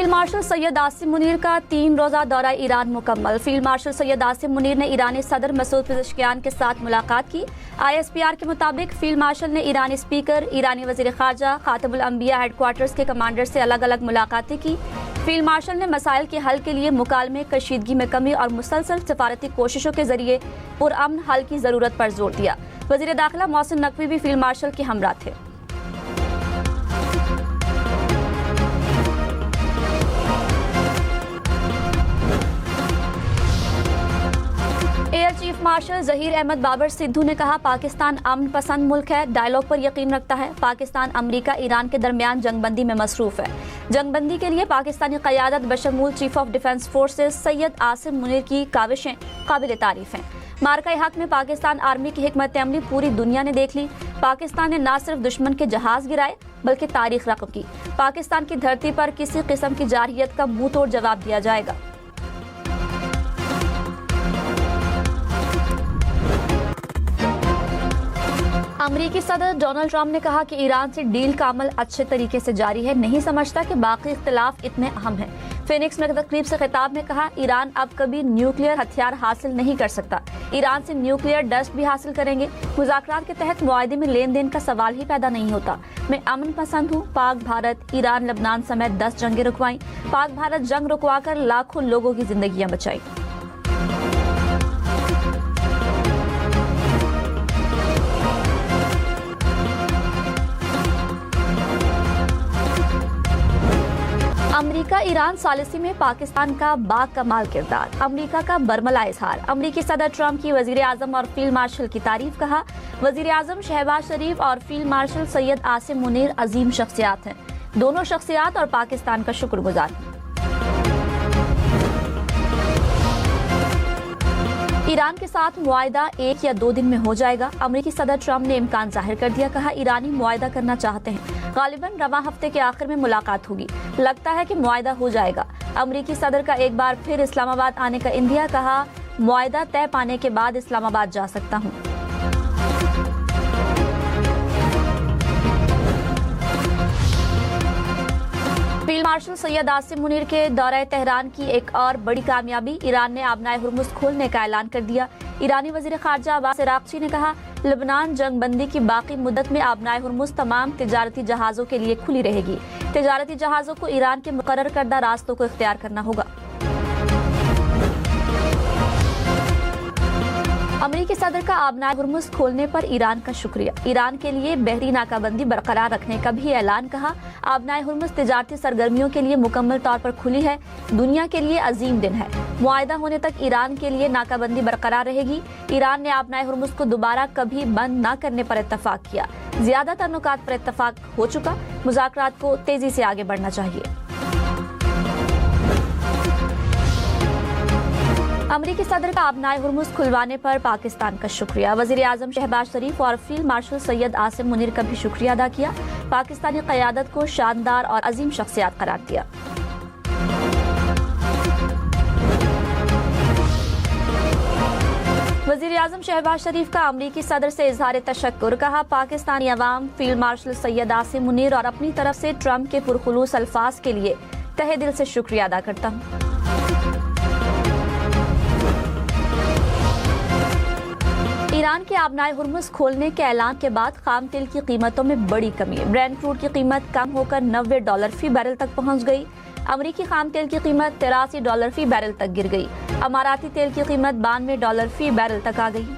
Field marshal Syed Asim Munir का 3 रोज़ा दौरा ईरान मुकम्मल। फील्ड मार्शल सैयद आसिम मुनीर ने ईरानी सदर मसूद पेज़ेश्कियान के साथ मुलाकात की। ISPR के मुताबिक फील्ड मार्शल ने ईरानी स्पीकर, ईरानी वज़ीर ख़ारजा, खातमुल अंबिया हेडक्वार्टर्स के कमांडर से अलग अलग मुलाकातें की। फील्ड मार्शल ने मसाइल के हल के लिए मुकालमे, कशीदगी में कमी और मुसलसल सफारती कोशिशों के जरिए पुरअमन हल की ज़रूरत पर जोर दिया। वज़ीर दाखिला मोहसिन नकवी भी फील्ड मार्शल के हमरा थे। Air chief marshal Zaheer Ahmed Babar Sidhu ने कहा, पाकिस्तान अमन पसंद मुल्क है, डायलॉग पर यकीन रखता है। पाकिस्तान अमरीका ईरान के दरमियान जंगबंदी में मसरूफ है। जंगबंदी के लिए पाकिस्तानी क़यादत बशमूल chief of defence forces Syed Asim Munir की काविशें काबिल तारीफ हैं। मार्का हक में पाकिस्तान आर्मी की हिकमत अमली पूरी दुनिया ने देख ली। पाकिस्तान ने न सिर्फ दुश्मन के जहाज गिराए बल्कि तारीख रकम की। पाकिस्तान की धरती पर किसी किस्म की जारहियत का मुंह तोड़ जवाब दिया जाएगा। अमरीकी सदर डोनाल्ड ट्रंप ने कहा कि ईरान से डील का अमल अच्छे तरीके से जारी है, नहीं समझता कि बाकी इख्तिलाफ इतने अहम हैं। फिनिक्स में तकरीब से खिताब में कहा, ईरान अब कभी न्यूक्लियर हथियार हासिल नहीं कर सकता। ईरान से न्यूक्लियर डस्ट भी हासिल करेंगे। मुज़ाकरात के तहत मुआहदे में लेन देन का सवाल ही पैदा नहीं होता। मैं अमन पसंद हूँ। पाक भारत, ईरान, लबनान समेत 10 जंगें रुकवाई। पाक भारत जंग रुकवा कर लाखों लोगों की जिंदगियां बचाई। अमरीका ईरान सालिसी में पाकिस्तान का बाकमाल किरदार, अमरीका का बरमला इजहार। अमरीकी सदर ट्रंप की वजीर आजम और फील्ड मार्शल की तारीफ। कहा, वजीर आजम शहबाज शरीफ और फील्ड मार्शल सैयद आसिम मुनीर अजीम शख्सियात हैं। दोनों शख्सियात और पाकिस्तान का शुक्रगुजार हैं। ईरान के साथ मुआहदा 1 या 2 दिन में हो जाएगा। अमरीकी सदर ट्रंप ने इम्कान जाहिर कर दिया। कहा, ईरानी मुआहदा करना चाहते हैं। गालिबन रवां हफ्ते के आखिर में मुलाकात होगी। लगता है कि मुआहदा हो जाएगा। अमरीकी सदर का एक बार फिर इस्लामाबाद आने का इंदिया। कहा, मुआहदा तय पाने के बाद इस्लामाबाद जा सकता हूँ। फील्ड मार्शल सैयद आसिम मुनीर के दौरे तेहरान की एक और बड़ी कामयाबी, ईरान ने आबनाए हुर्मुज़ खोलने का ऐलान कर दिया। ईरानी वज़ीर ख़ारजा अब्बास अराग़ची ने कहा, लेबनान जंगबंदी की बाकी मुद्दत में आबनाए हुर्मुज़ तमाम तिजारती जहाज़ों के लिए खुली रहेगी। तिजारती जहाज़ों को ईरान के मुकर्रर करदा रास्तों को इख्तियार करना होगा। अमरीकी सदर का आबनाए हुर्मुज़ खोलने पर ईरान का शुक्रिया। ईरान के लिए बहरी नाकाबंदी बरकरार रखने का भी ऐलान। कहा, आबनाए हुर्मुज़ तिजारती सरगर्मियों के लिए मुकम्मल तौर पर खुली है। दुनिया के लिए अजीम दिन है। मुआहदा होने तक ईरान के लिए नाकाबंदी बरकरार रहेगी। ईरान ने आबनाए हुर्मुज़ को दोबारा कभी बंद न करने पर इत्तफाक किया। ज्यादातर नुकात पर इत्तफाक हो चुका। मुज़ाकरात को तेजी से आगे बढ़ना चाहिए। अमरीकी सदर का आबनाए हुर्मुज़ खुलवाने पर पाकिस्तान का शुक्रिया। वज़ीर आज़म शहबाज शरीफ और फील्ड मार्शल सैयद आसिम मुनीर का भी शुक्रिया अदा किया। पाकिस्तानी क़यादत को शानदार और अजीम शख्सियात करार दिया। वज़ीर आज़म शहबाज शरीफ का अमरीकी सदर से इजहार तशक्कुर। कहा, पाकिस्तानी अवाम, फील्ड मार्शल सैयद आसिम मुनीर और अपनी तरफ से ट्रंप के पुरखुलूस अल्फाज के लिए तहे दिल से शुक्रिया अदा करता हूँ। ईरान के आबनाए हुर्मुज़ खोलने के ऐलान के बाद खाम तेल की कीमतों में बड़ी कमी। ब्रेंट क्रूड की कीमत कम होकर $90 फी बैरल तक पहुंच गई। अमरीकी खाम तेल की कीमत $83 फी बैरल तक गिर गई। अमाराती तेल की कीमत $92 फी बैरल तक आ गई।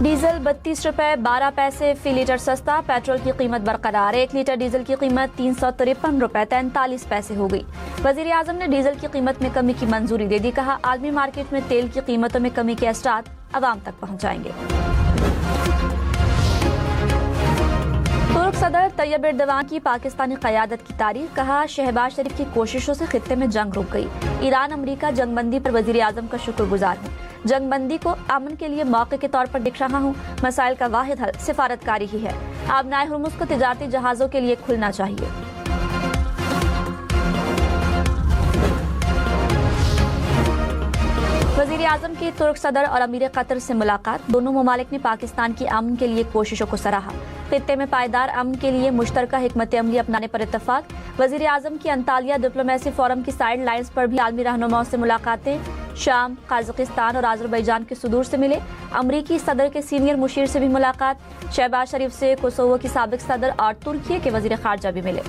डीजल 32 रुपए 12 पैसे फी लीटर सस्ता। पेट्रोल की कीमत बरकरार। 1 लीटर डीजल की कीमत 353 रुपए 43 पैसे हो गई। वज़ीर आज़म ने डीजल की कीमत में कमी की मंजूरी दे दी। कहा, आलमी मार्केट में तेल की कीमतों में कमी के असरात अवाम तक पहुंचाएंगे। तुर्क सदर तैयब एर्दोगान की पाकिस्तानी क़यादत की तारीफ। कहा, शहबाज शरीफ की कोशिशों से खित्ते में जंग रुक गई। ईरान अमरीका जंगबंदी पर वज़ीर आज़म का शुक्रगुजार हूँ। जंगबंदी को अमन के लिए मौके के तौर पर दिख रहा हूँ। मसाइल का वाहिद हल सिफारतकारी ही है। आबनाए हुर्मुज़ को तिजारती जहाज़ों के लिए खुलना चाहिए। वज़ीर आज़म की तुर्क सदर और अमीर कतर से मुलाकात। दोनों ममालिक ने पाकिस्तान की अमन के लिए कोशिशों को सराहा। खित्ते में पायदार अमन के लिए मुश्तरका हिकमत अमली अपनाने पर इत्तफाक। वजीर आजम की अंतालिया डिप्लोमेसी फोरम की साइड लाइन्स पर भी आलमी रहनुमाओं से मुलाकातें। शाम, कजाकिस्तान और आज़रबाईजान के सुदूर से मिले। अमरीकी सदर के सीनियर मुशीर से भी मुलाकात। शहबाज शरीफ से कोसोवो की साबिक सदर और तुर्की के वजीर खारजा भी मिले।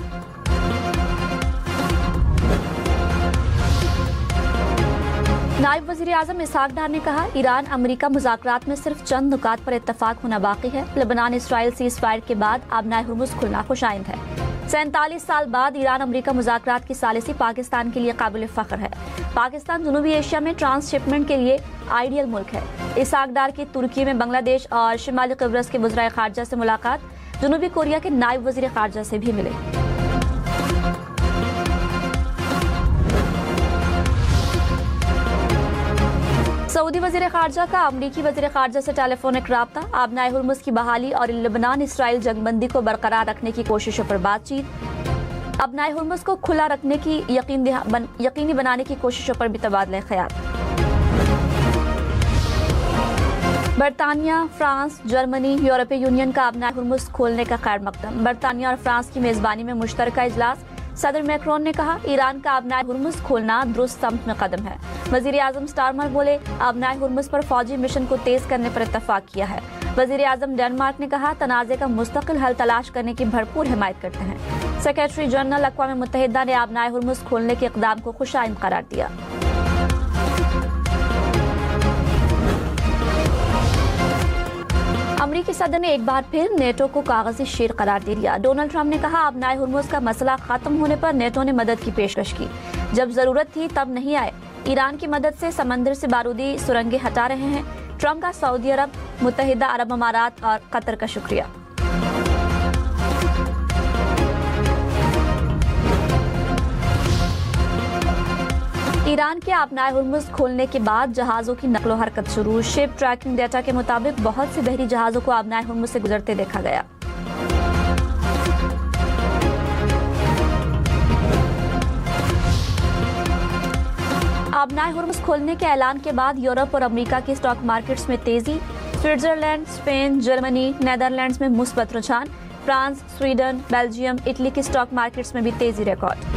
नायब वजीर आजम इसहाक डार ने कहा, ईरान अमरीका मुज़ाकरात में सिर्फ चंद नुकात पर इत्तफाक होना बाकी है। लेबनान इसराइल सीज़ फायर के बाद आबनाए हुर्मुज़ खुलना खुशाइंद है। 47 साल बाद ईरान अमरीका मुज़ाकरात की सालिसी पाकिस्तान के लिए काबिल फ़ख्र है। पाकिस्तान जनूबी एशिया में ट्रांसशिपमेंट के लिए आइडियल मुल्क है। इसहाक डार की तुर्की में बांग्लादेश और शिमाली क़िब्रस के वज़ीर ख़ारजा से मुलाकात। जनूबी कोरिया के नायब वज़ीर ख़ारजा से भी मिले। सऊदी वज़ीर ख़ारजा का अमरीकी वज़ीर ख़ारजा से टेलीफोनिक राब्ता। आबनाए हुर्मुज़ की बहाली और लेबनान इसराइल जंगबंदी को बरकरार रखने की कोशिशों पर बातचीत। आबनाए हुर्मुज़ को खुला रखने की यकीनी बनाने की कोशिशों पर भी तबादला ख्याल। बरतानिया, फ्रांस, जर्मनी, यूरोपीय यूनियन का आबनाए हुर्मुज़ खोलने का खैर मकदम। बरतानिया और फ्रांस की मेज़बानी में मुश्तरका इजलास। सदर मैक्रोन ने कहा, ईरान का आबनाए हुर्मुज़ खोलना दुरुस्त समत में कदम है। वज़ीर आज़म स्टारमर बोले, आबनाए हुर्मुज़ पर फौजी मिशन को तेज करने पर इत्तफाक किया है। वज़ीर आज़म डेनमार्क ने कहा, तनाज़े का मुस्तकिल हल तलाश करने की भरपूर हिमायत करते हैं। सेक्रेटरी जनरल अक़वाम मुत्तहिदा ने आबनाए हुर्मुज़ खोलने के इक़दाम को खुशाइंद करार दिया। अमरीकी सदर ने एक बार फिर नेटो को कागजी शेर करार दे दिया। डोनाल्ड ट्रंप ने कहा, आबनाए हुर्मुज़ का मसला खत्म होने पर नेटो ने मदद की पेशकश की। जब जरूरत थी तब नहीं आए। ईरान की मदद से समंदर से बारूदी सुरंगें हटा रहे हैं। ट्रंप का सऊदी अरब, मुत्तहिदा अरब अमारात और कतर का शुक्रिया। ईरान के आबनाए हुर्मुज़ खोलने के बाद जहाज़ों की नकलो हरकत शुरू। शिप ट्रैकिंग डेटा के मुताबिक बहुत से बहरी जहाज़ों को आबनाए हुर्मुज़ से गुजरते देखा गया। आबनाए हुर्मुज़ खोलने के ऐलान के बाद यूरोप और अमेरिका की स्टॉक मार्केट्स में तेजी। स्विट्जरलैंड, स्पेन, जर्मनी, नेदरलैंड्स में मुस्बत रुझान। फ्रांस, स्वीडन, बेल्जियम, इटली की स्टॉक मार्केट्स में भी तेजी रिकॉर्ड।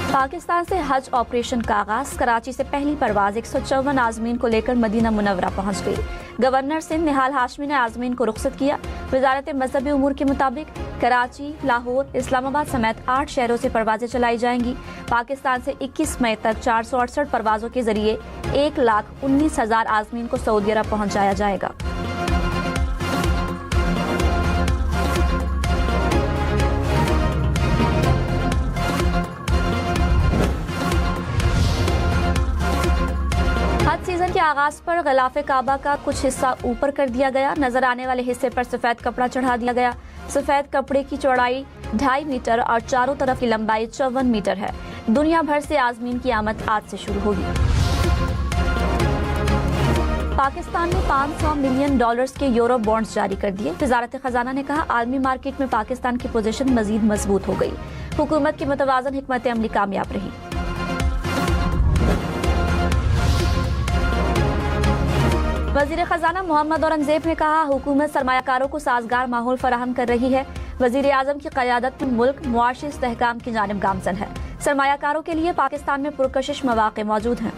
पाकिस्तान से हज ऑपरेशन का आगाज। कराची से पहली परवाज 154 आज़मीन को लेकर मदीना मुनव्वरा पहुंच गई। गवर्नर सिंध निहाल हाशमी ने आज़मीन को रुखसत किया। वजारत मजहबी उमूर के मुताबिक कराची, लाहौर, इस्लामाबाद समेत 8 शहरों से परवाजें चलाई जाएंगी। पाकिस्तान से 21 मई तक 468 परवाजों के जरिए 1,19,000 आज़मीन को सऊदी अरब पहुंचाया जाएगा। सीजन के आगाज पर गिलाफ काबा का कुछ हिस्सा ऊपर कर दिया गया। नजर आने वाले हिस्से पर सफेद कपड़ा चढ़ा दिया गया। सफेद कपड़े की चौड़ाई 2.5 मीटर और चारों तरफ की लंबाई 54 मीटर है। दुनिया भर से आज़मीन की आमद आज से शुरू होगी। पाकिस्तान ने $500 मिलियन के यूरो बॉन्ड्स जारी कर दिए। वजारत खजाना ने कहा, आलमी मार्केट में पाकिस्तान की पोजीशन मजीद मजबूत हो गई। हुकूमत की मुतवाज़न हिकमत अमली कामयाब रही। वजीर खजाना मोहम्मद औरंगजेब ने कहा, हुकूमत सरमायाकारों को साजगार माहौल फराहम कर रही है। वजीर आजम की क़यादत में मुल्क मुआशी इस्तेहकाम की जानिब गामजन है। सरमायाकारों के लिए पाकिस्तान में पुरकशिश मौक़े मौजूद हैं।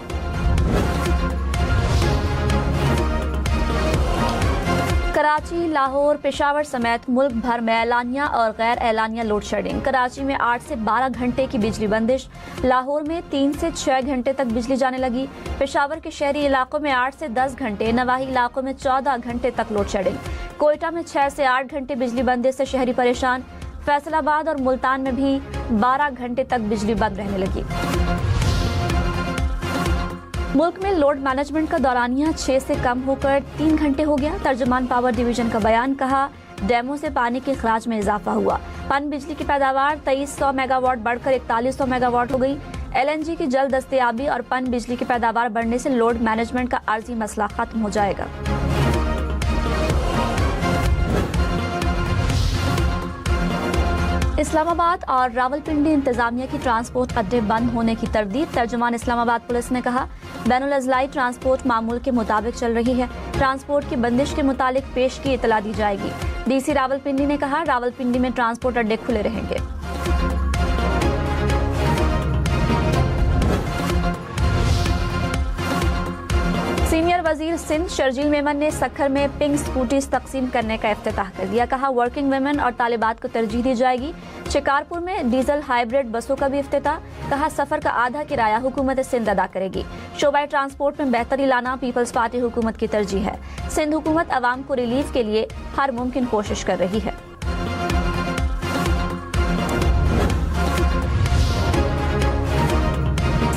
कराची, लाहौर, पेशावर समेत मुल्क भर में एलानिया और गैर एलानिया लोड शेडिंग। कराची में 8 से 12 घंटे की बिजली बंदिश। लाहौर में 3 से 6 घंटे तक बिजली जाने लगी। पेशावर के शहरी इलाकों में 8 से 10 घंटे, नवाही इलाकों में 14 घंटे तक लोड शेडिंग। कोयटा में 6 से 8 घंटे बिजली बंदिश से शहरी परेशान। फैसलाबाद और मुल्तान में भी 12 घंटे तक बिजली बंद रहने लगी। मुल्क में लोड मैनेजमेंट का दौरानिया 6 से कम होकर 3 घंटे हो गया। तर्जुमान पावर डिवीजन का बयान, कहा, डैमों से पानी के अखराज में इजाफा हुआ। पन बिजली की पैदावार 2300 मेगावाट बढ़कर 4100 मेगावाट हो गई। LNG की जल्द दस्तयाबी और पन बिजली की पैदावार बढ़ने से लोड मैनेजमेंट का आर्जी मसला खत्म हो जाएगा। इस्लामाबाद और रावलपिंडी इंतजामिया की ट्रांसपोर्ट अड्डे बंद होने की तरदीद। तर्जुमान इस्लामाबाद पुलिस ने कहा, बैनुल अज़लाई ट्रांसपोर्ट मामूल के मुताबिक चल रही है। ट्रांसपोर्ट की बंदिश के मुतालिक पेश की इतला दी जाएगी। डीसी रावलपिंडी ने कहा, रावलपिंडी में ट्रांसपोर्ट अड्डे खुले रहेंगे। सीनियर वजीर सिंध शर्जील मेमन ने सखर में पिंक स्कूटीज तकसीम करने का इफ्तिताह कर दिया। कहा, वर्किंग वुमेन और तालिबात को तरजीह दी जाएगी। शिकारपुर में डीजल हाइब्रिड बसों का भी इफ्तिताह। कहा, सफर का आधा किराया हुकूमत सिंध अदा करेगी। शोबाए ट्रांसपोर्ट में बेहतरी लाना पीपल्स पार्टी हुकूमत की तरजीह है। सिंध हुकूमत अवाम को रिलीफ के लिए हर मुमकिन कोशिश कर रही है।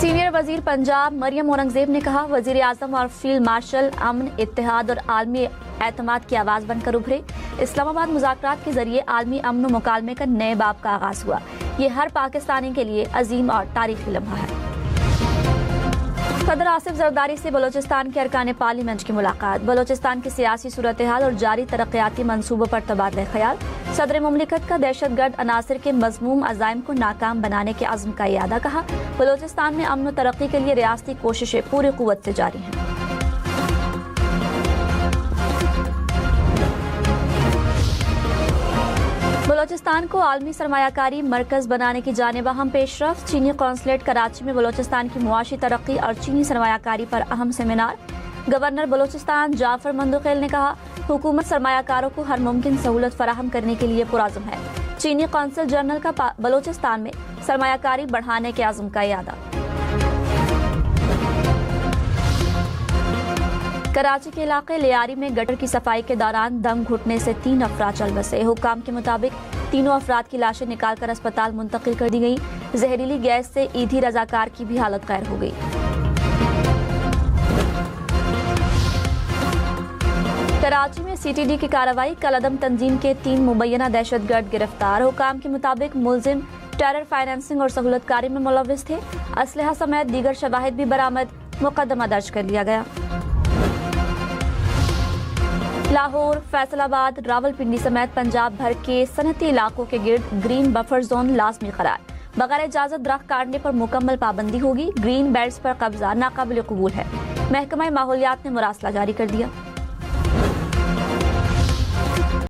सीनियर वजीर पंजाब मरियम औरंगजेब ने कहा, वजीर आजम और फील्ड मार्शल अमन, इत्तेहाद और आलमी एतमाद की आवाज बनकर उभरे। इस्लामाबाद मुज़ाकरात के जरिए आलमी अमन और मुकालमे का नए बाब का आगाज हुआ। ये हर पाकिस्तानी के लिए अजीम और तारीखी लम्हा है। सदर आसिफ जरदारी से बलोचिस्तान के अरकान पार्लियामेंट की मुलाकात। बलोचिस्तान की सियासी सूरत हाल और जारी तरक्याती मंसूबों पर तबादला ख्याल। सदर मुमलिकत का दहशतगर्द अनासर के मज़मूम अज़ाइम को नाकाम बनाने के अज़्म का इरादा। कहा, बलोचिस्तान में अमन और तरक्की के लिए रियासती कोशिशें पूरी कुव्वत से जारी हैं। बलोचिस्तान को आलमी सरमायाकारी मरकज बनाने की जानिब अहम पेशरफ्त। चीनी कौंसलेट कराची में बलोचिस्तान की मुआशी तरक्की और चीनी सरमायाकारी पर अहम सेमिनार। गवर्नर बलोचिस्तान जाफर मंदुखेल ने कहा, हुकूमत सरमायाकारों को हर मुमकिन सहूलत फराहम करने के लिए पुराज़म है। चीनी कौंसल जनरल का बलोचिस्तान में सरमायाकारी बढ़ाने के अज़्म का इरादा। कराची के इलाके लियारी में गटर की सफाई के दौरान दम घुटने से 3 अफराद चल बसे। हुकाम के मुताबिक तीनों अफराद की लाशें निकालकर अस्पताल मुंतकिल कर दी गई। जहरीली गैस से ईदी रजाकार की भी हालत गैर हो गई। कराची में सीटीडी की कार्रवाई। कलअदम तंजीम के 3 मुबैना दहशतगर्द गिरफ्तार। हुकाम के मुताबिक मुलजिम टेरर फाइनेंसिंग और सहूलतकारी में मुलव्विस थे। असलहा समेत दीगर शवाहिद भी बरामद। मुकदमा दर्ज कर लिया गया। लाहौर, फैसलाबाद, रावलपिंडी समेत पंजाब भर के सनती इलाकों के गिर्द ग्रीन बफर जोन लाजमी करार। बगैर इजाजत दरख्त काटने पर मुकम्मल पाबंदी होगी। ग्रीन बेल्ट्स पर कब्जा नाकाबिल कबूल है। महकमा माहौलियात ने मुरासला जारी कर दिया।